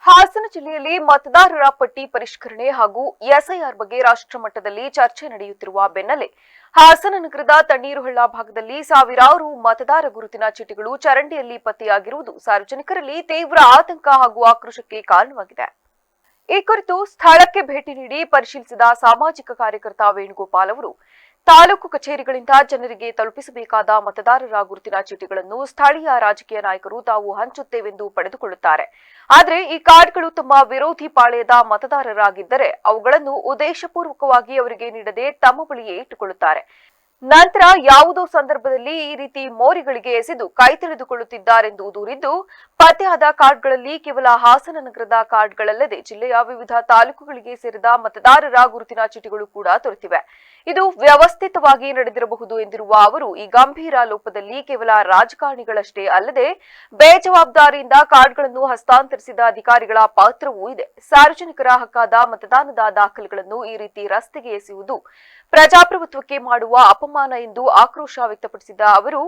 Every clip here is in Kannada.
ಹಾಸನ ಜಿಲ್ಲೆಯಲ್ಲಿ ಮತದಾರರ ಪಟ್ಟಿ ಪರಿಷ್ಕರಣೆ ಹಾಗೂ ಎಸ್ಐಆರ್ ಬಗ್ಗೆ ರಾಷ್ಟ್ರ ಮಟ್ಟದಲ್ಲಿ ಚರ್ಚೆ ನಡೆಯುತ್ತಿರುವ ಬೆನ್ನಲ್ಲೇ ಹಾಸನ ನಗರದ ತಣ್ಣೀರುಹಳ್ಳ ಭಾಗದಲ್ಲಿ ಸಾವಿರಾರು ಮತದಾರ ಗುರುತಿನ ಚೀಟಿಗಳು ಚರಂಡಿಯಲ್ಲಿ ಪತ್ತೆಯಾಗಿರುವುದು ಸಾರ್ವಜನಿಕರಲ್ಲಿ ತೀವ್ರ ಆತಂಕ ಹಾಗೂ ಆಕ್ರೋಶಕ್ಕೆ ಕಾರಣವಾಗಿದೆ. ಈ ಕುರಿತು ಸ್ಥಳಕ್ಕೆ ಭೇಟಿ ನೀಡಿ ಪರಿಶೀಲಿಸಿದ ಸಾಮಾಜಿಕ ಕಾರ್ಯಕರ್ತ ವೇಣುಗೋಪಾಲ್ ಅವರು ತಾಲೂಕು ಕಚೇರಿಗಳಿಂದ ಜನರಿಗೆ ತಲುಪಿಸಬೇಕಾದ ಮತದಾರರ ಗುರುತಿನ ಚೀಟಿಗಳನ್ನು ಸ್ಥಳೀಯ ರಾಜಕೀಯ ನಾಯಕರು ತಾವು ಹಂಚುತ್ತೇವೆಂದು ಪಡೆದುಕೊಳ್ಳುತ್ತಾರೆ. ಆದರೆ ಈ ಕಾರ್ಡ್ಗಳು ತಮ್ಮ ವಿರೋಧಿ ಪಾಳೆಯದ ಮತದಾರರಾಗಿದ್ದರೆ ಅವುಗಳನ್ನು ಉದ್ದೇಶಪೂರ್ವಕವಾಗಿ ಅವರಿಗೆ ನೀಡದೆ ತಮ್ಮ ಬಳಿಯೇ ಇಟ್ಟುಕೊಳ್ಳುತ್ತಾರೆ. ನಂತರ ಯಾವುದೋ ಸಂದರ್ಭದಲ್ಲಿ ಈ ರೀತಿ ಮೋರಿಗಳಿಗೆ ಎಸೆದು ಕೈ ತಿಳಿದುಕೊಳ್ಳುತ್ತಿದ್ದಾರೆಂದು ದೂರಿದ್ದು, ಪತ್ತೆಯಾದ ಕಾರ್ಡ್ಗಳಲ್ಲಿ ಕೇವಲ ಹಾಸನ ನಗರದ ಕಾರ್ಡ್ಗಳಲ್ಲದೆ ಜಿಲ್ಲೆಯ ವಿವಿಧ ತಾಲೂಕುಗಳಿಗೆ ಸೇರಿದ ಮತದಾರರ ಗುರುತಿನ ಚೀಟಿಗಳು ಕೂಡ ದೊರೆತಿವೆ. ಇದು ವ್ಯವಸ್ಥಿತವಾಗಿ ನಡೆದಿರಬಹುದು ಎಂದಿರುವ ಅವರು, ಈ ಗಂಭೀರ ಲೋಪದಲ್ಲಿ ಕೇವಲ ರಾಜಕಾರಣಿಗಳಷ್ಟೇ ಅಲ್ಲದೆ ಬೇಜವಾಬ್ದಾರಿಯಿಂದ ಕಾರ್ಡ್ಗಳನ್ನು ಹಸ್ತಾಂತರಿಸಿದ ಅಧಿಕಾರಿಗಳ ಪಾತ್ರವೂ ಇದೆ. ಸಾರ್ವಜನಿಕರ ಹಕ್ಕಾದ ಮತದಾನದ ದಾಖಲೆಗಳನ್ನು ಈ ರೀತಿ ರಸ್ತೆಗೆ ಎಸೆಯುವುದು ಪ್ರಜಾಪ್ರಭುತ್ವಕ್ಕೆ ಮಾಡುವ ಅಪಮಾನ ಎಂದು ಆಕ್ರೋಶ ವ್ಯಕ್ತಪಡಿಸಿದ ಅವರು,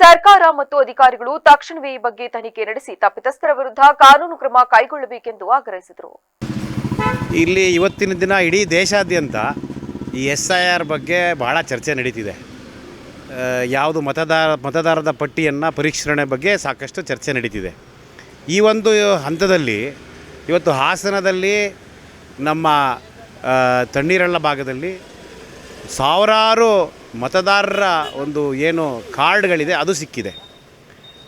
ಸರ್ಕಾರ ಮತ್ತು ಅಧಿಕಾರಿಗಳು ತಕ್ಷಣವೇ ಈ ಬಗ್ಗೆ ತನಿಖೆ ನಡೆಸಿ ತಪ್ಪಿತಸ್ಥರ ವಿರುದ್ಧ ಕಾನೂನು ಕ್ರಮ ಕೈಗೊಳ್ಳಬೇಕೆಂದು ಆಗ್ರಹಿಸಿದರು. ಇಲ್ಲಿ ಇವತ್ತಿನ ದಿನ ಇಡೀ ದೇಶಾದ್ಯಂತ ಈ SIR ಬಗ್ಗೆ ಬಹಳ ಚರ್ಚೆ ನಡೀತಿದೆ. ಯಾವುದು ಮತದಾರರ ಪಟ್ಟಿಯನ್ನು ಪರಿಷ್ಕರಣೆ ಬಗ್ಗೆ ಸಾಕಷ್ಟು ಚರ್ಚೆ ನಡೀತಿದೆ. ಈ ಒಂದು ಹಂತದಲ್ಲಿ ಇವತ್ತು ಹಾಸನದಲ್ಲಿ ನಮ್ಮ ತಣ್ಣೀರಳ್ಳ ಭಾಗದಲ್ಲಿ ಸಾವಿರಾರು ಮತದಾರರ ಒಂದು ಏನು ಕಾರ್ಡ್ಗಳಿದೆ ಅದು ಸಿಕ್ಕಿದೆ.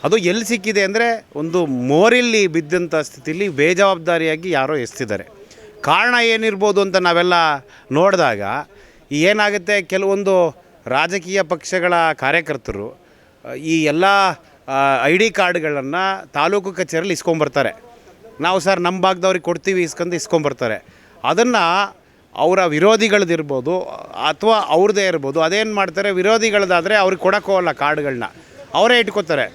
ಅದು ಎಲ್ಲಿ ಸಿಕ್ಕಿದೆ ಅಂದರೆ ಒಂದು ಮೋರಿಲ್ಲಿ ಬಿದ್ದಂಥ ಸ್ಥಿತಿಯಲ್ಲಿ ಬೇಜವಾಬ್ದಾರಿಯಾಗಿ ಯಾರೋ ಎಸ್ತಿದ್ದಾರೆ. ಕಾರಣ ಏನಿರ್ಬೋದು ಅಂತ ನಾವೆಲ್ಲ ನೋಡಿದಾಗ ಏನಾಗುತ್ತೆ, ಕೆಲವೊಂದು ರಾಜಕೀಯ ಪಕ್ಷಗಳ ಕಾರ್ಯಕರ್ತರು ಈ ಎಲ್ಲ ID ಕಾರ್ಡ್ಗಳನ್ನು ತಾಲೂಕು ಕಚೇರಿಯಲ್ಲಿ ಇಸ್ಕೊಂಬರ್ತಾರೆ. ನಾವು ಸರ್ ನಮ್ಮ ಭಾಗದವ್ರಿಗೆ ಕೊಡ್ತೀವಿ ಇಸ್ಕೊಂಬರ್ತಾರೆ. ಅದನ್ನು ಅವರ ವಿರೋಧಿಗಳದಿರ್ಬೋದು ಅಥವಾ ಅವ್ರದ್ದೇ ಇರ್ಬೋದು, ಅದೇನು ಮಾಡ್ತಾರೆ, ವಿರೋಧಿಗಳದಾದರೆ ಅವ್ರಿಗೆ ಕೊಡೋಕ್ಕೋಗಲ್ಲ ಕಾರ್ಡ್ಗಳನ್ನ, ಅವರೇ ಇಟ್ಕೋತಾರೆ.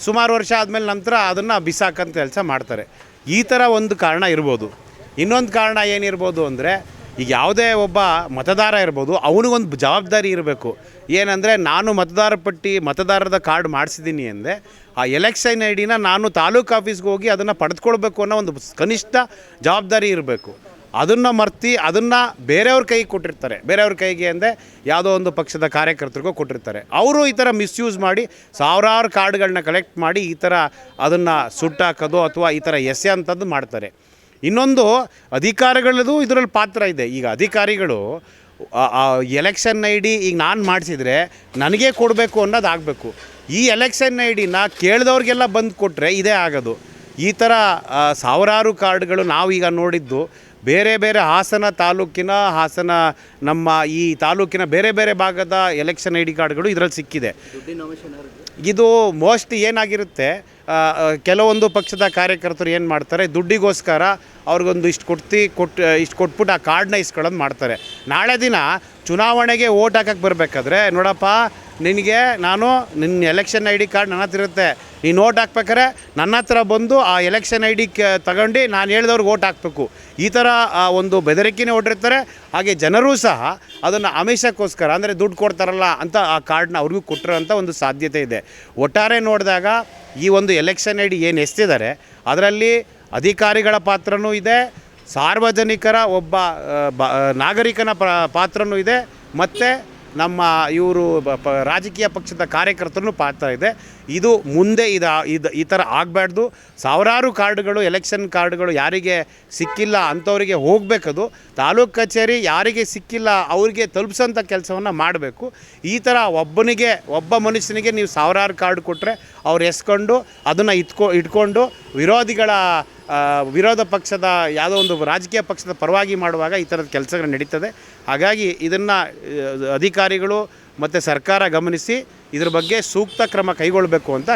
ಸುಮಾರು ವರ್ಷ ಆದಮೇಲೆ ನಂತರ ಅದನ್ನು ಬಿಸಾಕಂತ ಕೆಲಸ ಮಾಡ್ತಾರೆ. ಈ ಥರ ಒಂದು ಕಾರಣ ಇರ್ಬೋದು. ಇನ್ನೊಂದು ಕಾರಣ ಏನಿರ್ಬೋದು ಅಂದರೆ, ಈಗ ಯಾವುದೇ ಒಬ್ಬ ಮತದಾರ ಇರ್ಬೋದು, ಅವನಿಗೊಂದು ಜವಾಬ್ದಾರಿ ಇರಬೇಕು. ಏನಂದರೆ, ನಾನು ಮತದಾರರ ಕಾರ್ಡ್ ಮಾಡಿಸಿದ್ದೀನಿ ಅಂದರೆ ಆ ಎಲೆಕ್ಷನ್ IDನ ನಾನು ತಾಲೂಕು ಆಫೀಸ್ಗೆ ಹೋಗಿ ಅದನ್ನು ಪಡೆದುಕೊಳ್ಬೇಕು ಅನ್ನೋ ಒಂದು ಕನಿಷ್ಠ ಜವಾಬ್ದಾರಿ ಇರಬೇಕು. ಅದನ್ನು ಮರ್ತಿ ಅದನ್ನು ಬೇರೆಯವ್ರ ಕೈಗೆ ಕೊಟ್ಟಿರ್ತಾರೆ. ಬೇರೆಯವ್ರ ಕೈಗೆ ಅಂದರೆ ಯಾವುದೋ ಒಂದು ಪಕ್ಷದ ಕಾರ್ಯಕರ್ತರಿಗೂ ಕೊಟ್ಟಿರ್ತಾರೆ. ಅವರು ಈ ಥರ ಮಿಸ್ಯೂಸ್ ಮಾಡಿ ಸಾವಿರಾರು ಕಾರ್ಡ್ಗಳನ್ನ ಕಲೆಕ್ಟ್ ಮಾಡಿ ಈ ಥರ ಅದನ್ನು ಸುಟ್ಟಾಕೋದು ಅಥವಾ ಈ ಥರ ಎಸೆಯಂಥದ್ದು ಮಾಡ್ತಾರೆ. ಇನ್ನೊಂದು, ಅಧಿಕಾರಿಗಳದ್ದು ಇದರಲ್ಲಿ ಪಾತ್ರ ಇದೆ. ಈಗ ಅಧಿಕಾರಿಗಳು ಎಲೆಕ್ಷನ್ ID ಈಗ ನಾನು ಮಾಡಿಸಿದರೆ ನನಗೇ ಕೊಡಬೇಕು ಅನ್ನೋದಾಗಬೇಕು. ಈ ಎಲೆಕ್ಷನ್ IDನ ಕೇಳಿದವ್ರಿಗೆಲ್ಲ ಬಂದು ಕೊಟ್ಟರೆ ಇದೇ ಆಗೋದು. ಈ ಥರ ಸಾವಿರಾರು ಕಾರ್ಡ್ಗಳು ನಾವೀಗ ನೋಡಿದ್ದು ಬೇರೆ ಬೇರೆ ಹಾಸನ ನಮ್ಮ ಈ ತಾಲೂಕಿನ ಬೇರೆ ಬೇರೆ ಭಾಗದ ಎಲೆಕ್ಷನ್ ID ಕಾರ್ಡ್ಗಳು ಇದರಲ್ಲಿ ಸಿಕ್ಕಿದೆ. ಇದು ಮೋಸ್ಟ್ಲಿ ಏನಾಗಿರುತ್ತೆ, ಕೆಲವೊಂದು ಪಕ್ಷದ ಕಾರ್ಯಕರ್ತರು ಏನು ಮಾಡ್ತಾರೆ, ದುಡ್ಡಿಗೋಸ್ಕರ ಅವ್ರಿಗೊಂದು ಇಷ್ಟು ಕೊಟ್ಬಿಟ್ಟು ಆ ಕಾರ್ಡ್ನ ಇಸ್ಕೊಳ್ಳೋದು ಮಾಡ್ತಾರೆ. ನಾಳೆ ದಿನ ಚುನಾವಣೆಗೆ ಓಟ್ ಹಾಕಕ್ಕೆ ಬರಬೇಕಾದ್ರೆ, ನೋಡಪ್ಪ ನಿನಗೆ ನಿನ್ನ ಎಲೆಕ್ಷನ್ ID ಕಾರ್ಡ್ ನನ್ನ ಹತ್ರ ಇರುತ್ತೆ, ನೀನು ಓಟ್ ಹಾಕ್ಬೇಕಾರೆ ನನ್ನ ಹತ್ರ ಬಂದು ಆ ಎಲೆಕ್ಷನ್ ID ತಗೊಂಡು ನಾನು ಹೇಳಿದವ್ರಿಗೆ ಓಟ್ ಹಾಕಬೇಕು. ಈ ಥರ ಒಂದು ಬೆದರಿಕೆನೇ ಹೊಟ್ಟಿರ್ತಾರೆ. ಹಾಗೆ ಜನರೂ ಸಹ ಅದನ್ನು ಆಮಿಷಕ್ಕೋಸ್ಕರ, ಅಂದರೆ ದುಡ್ಡು ಕೊಡ್ತಾರಲ್ಲ ಅಂತ ಆ ಕಾರ್ಡ್ನ ಅವ್ರಿಗೂ ಕೊಟ್ಟಿರೋಂಥ ಒಂದು ಸಾಧ್ಯತೆ ಇದೆ. ಒಟ್ಟಾರೆ ನೋಡಿದಾಗ ಈ ಒಂದು ಎಲೆಕ್ಷನ್ ID ಏನು ಎಸ್ತಿದ್ದಾರೆ ಅದರಲ್ಲಿ ಅಧಿಕಾರಿಗಳ ಪಾತ್ರನೂ ಇದೆ, ಸಾರ್ವಜನಿಕರ ಒಬ್ಬ ನಾಗರಿಕನ ಪಾತ್ರನೂ ಇದೆ, ಮತ್ತು ನಮ್ಮ ಇವರು ರಾಜಕೀಯ ಪಕ್ಷದ ಕಾರ್ಯಕರ್ತರನ್ನು ಪಾತ್ರ ಇದೆ. ಇದು ಮುಂದೆ ಈ ಥರ ಆಗಬಾರ್ದು. ಸಾವಿರಾರು ಕಾರ್ಡ್ಗಳು, ಎಲೆಕ್ಷನ್ ಕಾರ್ಡ್ಗಳು ಯಾರಿಗೆ ಸಿಕ್ಕಿಲ್ಲ ಅಂಥವರಿಗೆ ಹೋಗಬೇಕದು. ತಾಲೂಕು ಕಚೇರಿ ಯಾರಿಗೆ ಸಿಕ್ಕಿಲ್ಲ ಅವರಿಗೆ ತಲುಪಿಸೋಂಥ ಕೆಲಸವನ್ನು ಮಾಡಬೇಕು. ಈ ಥರ ಒಬ್ಬ ಮನುಷ್ಯನಿಗೆ ನೀವು ಸಾವಿರಾರು ಕಾರ್ಡ್ ಕೊಟ್ಟರೆ ಅವ್ರು ಎಸ್ಕೊಂಡು ಅದನ್ನು ಇಟ್ಕೊಂಡು ವಿರೋಧ ಪಕ್ಷದ ಯಾವುದೋ ಒಂದು ರಾಜಕೀಯ ಪಕ್ಷದ ಪರವಾಗಿ ಮಾಡುವಾಗ ಈ ಥರದ ಕೆಲಸಗಳು ನಡೀತದೆ. ಹಾಗಾಗಿ ಇದನ್ನು ಅಧಿಕಾರಿಗಳು ಮತ್ತು ಸರ್ಕಾರ ಗಮನಿಸಿ ಇದ್ರ ಬಗ್ಗೆ ಸೂಕ್ತ ಕ್ರಮ ಕೈಗೊಳ್ಳಬೇಕು ಅಂತ